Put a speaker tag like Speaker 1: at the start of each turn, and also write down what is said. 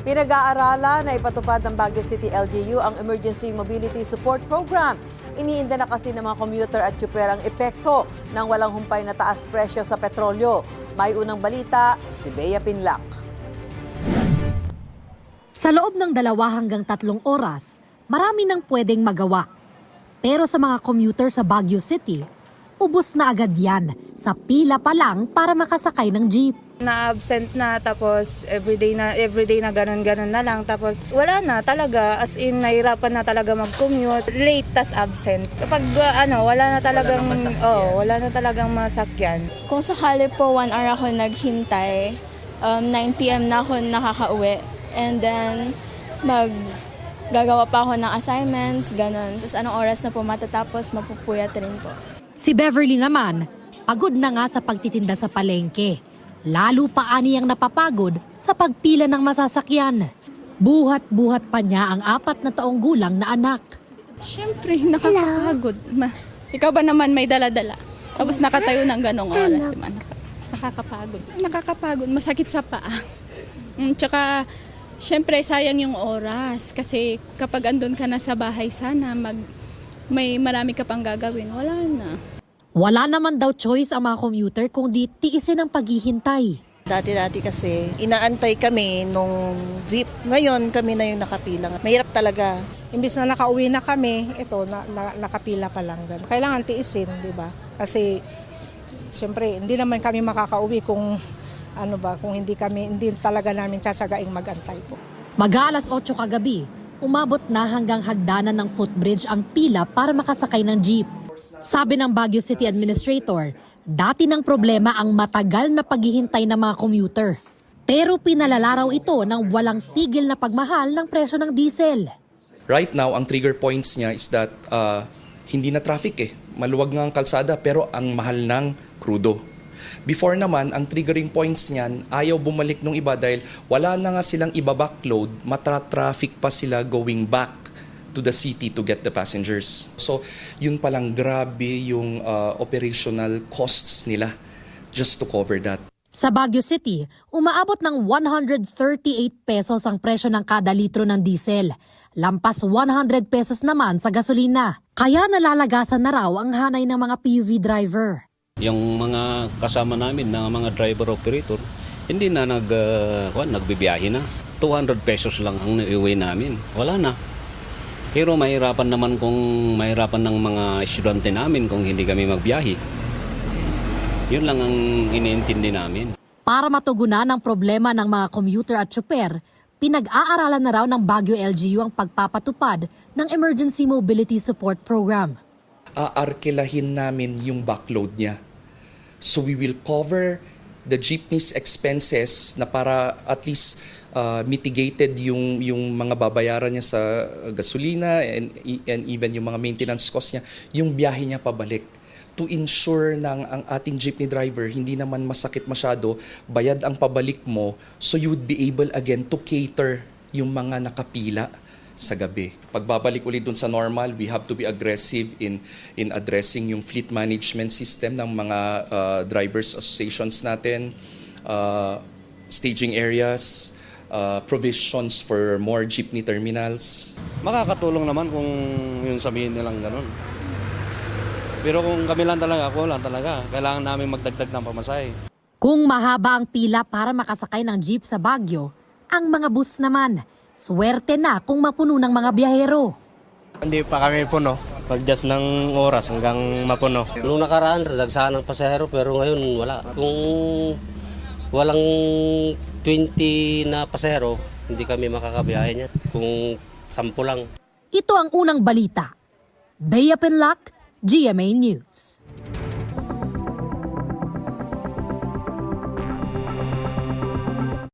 Speaker 1: Pinag-aaralan na ipatupad ng Baguio City LGU ang Emergency Mobility Support Program. Iniinda na kasi ng mga commuter at tsuper ang epekto ng walang humpay na taas presyo sa petrolyo. May unang balita, si Bea Pinlac.
Speaker 2: Sa loob ng 2 hanggang 3 oras, marami nang pwedeng magawa. Pero sa mga commuter sa Baguio City, ubos na agad yan sa pila pa lang para makasakay ng jeep.
Speaker 3: Na-absent na, tapos everyday na ganun-ganun na lang, tapos wala na talaga, as in nahirapan na talaga mag-commute, late tas absent. Kapag wala na talagang masakyan.
Speaker 4: Kung sakali po 1 hour ako naghintay, 9 PM na ako nakakauwi, and then gagawa pa ako ng assignments, ganun. Tapos anong oras na po matatapos, mapupuyat rin po.
Speaker 2: Si Beverly naman, pagod na nga sa pagtitinda sa palengke. Lalo pa aniyang napapagod sa pagpila ng masasakyan. Buhat-buhat pa niya ang 4 na taong gulang na anak.
Speaker 5: Siyempre, nakakapagod. Ikaw ba naman may dala-dala? Tapos nakatayo ng ganong oras, di ba? Nakakapagod. Nakakapagod, masakit sa paa. Tsaka, siyempre, sayang yung oras. Kasi kapag andun ka na sa bahay, sana may marami ka pang gagawin. Wala na.
Speaker 2: Wala naman daw choice ang mga commuter kung di tiisin ang paghihintay.
Speaker 6: Dati kasi inaantay kami nung jeep. Ngayon kami na yung nakapila. Mahirap talaga.
Speaker 7: Imbis na nakauwi na kami, ito nakapila pa lang. Kailangan tiisin, di ba? Kasi siyempre hindi naman kami makakauwi kung kung hindi talaga namin tsatsagaing magantay po.
Speaker 2: Mag-alas 8 kagabi, umabot na hanggang hagdanan ng footbridge ang pila para makasakay ng jeep. Sabi ng Baguio City Administrator, dati ng problema ang matagal na paghihintay ng mga commuter. Pero pinalala raw ito ng walang tigil na pagmahal ng presyo ng diesel.
Speaker 8: Right now, ang trigger points niya is that hindi na traffic Maluwag nga ang kalsada pero ang mahal ng krudo. Before naman, ang triggering points niyan, ayaw bumalik nung iba dahil wala na nga silang iba-backload, matra-traffic pa sila going back to the city to get the passengers. So, yun palang grabe yung operational costs nila just to cover that.
Speaker 2: Sa Baguio City, umaabot ng 138 pesos ang presyo ng kada litro ng diesel. Lampas 100 pesos naman sa gasolina. Kaya nalalagasan na raw ang hanay ng mga PUV driver.
Speaker 9: Yung mga kasama namin na mga driver-operator, hindi na nagbibiyahe na. 200 pesos lang ang iuwi namin. Wala na. Pero mahirapan naman ng mga estudyante namin kung hindi kami magbiyahe. Yun lang ang iniintindi namin.
Speaker 2: Para matugunan ang problema ng mga commuter at tsuper, pinag-aaralan na raw ng Baguio LGU ang pagpapatupad ng Emergency Mobility Support Program.
Speaker 8: Aarkilahin namin yung backload niya. So we will cover the jeepney's expenses na para at least mitigated yung mga babayaran niya sa gasolina and even yung mga maintenance cost niya, yung biyahe niya pabalik. To ensure ng ang ating jeepney driver hindi naman masakit masyado, bayad ang pabalik mo, so you would be able again to cater yung mga nakapila sa gabi. Pagbabalik ulit dun sa normal, we have to be aggressive in addressing yung fleet management system ng mga drivers associations natin, staging areas, provisions for more jeepney terminals.
Speaker 10: Makakatulong naman kung yung sabihin nilang ganun. Pero kung kami lang talaga, ako lang talaga, kailangan namin magdagdag ng pamasahe.
Speaker 2: Kung mahaba ang pila para makasakay ng jeep sa Baguio, ang mga bus naman, swerte na kung mapuno ng mga biyahero.
Speaker 11: Hindi pa kami puno. Pag-just ng oras hanggang mapuno.
Speaker 12: Nung nakaraan, dagsahan ng pasahero pero ngayon wala. Kung walang 20 na pasahero, hindi kami makakabiyahe niya. Kung 10 lang.
Speaker 2: Ito ang unang balita. Bea Pinlac, GMA News.